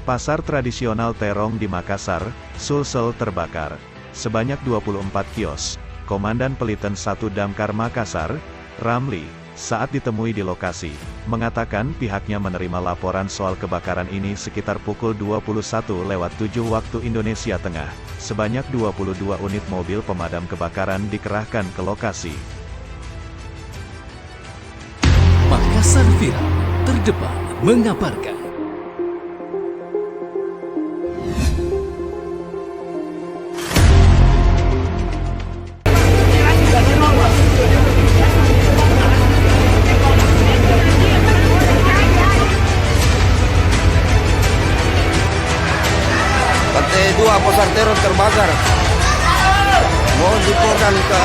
Pasar tradisional Terong di Makassar, Sulsel terbakar. Sebanyak 24 kios. Komandan Peliten 1 Damkar Makassar, Ramli, saat ditemui di lokasi, mengatakan pihaknya menerima laporan soal kebakaran ini sekitar pukul 21:07 waktu Indonesia Tengah. Sebanyak 22 unit mobil pemadam kebakaran dikerahkan ke lokasi. Makassar Viral, terdepan mengabarkan. Lantai 2 Pasar Terong terbakar. Mohon dilaporkan ke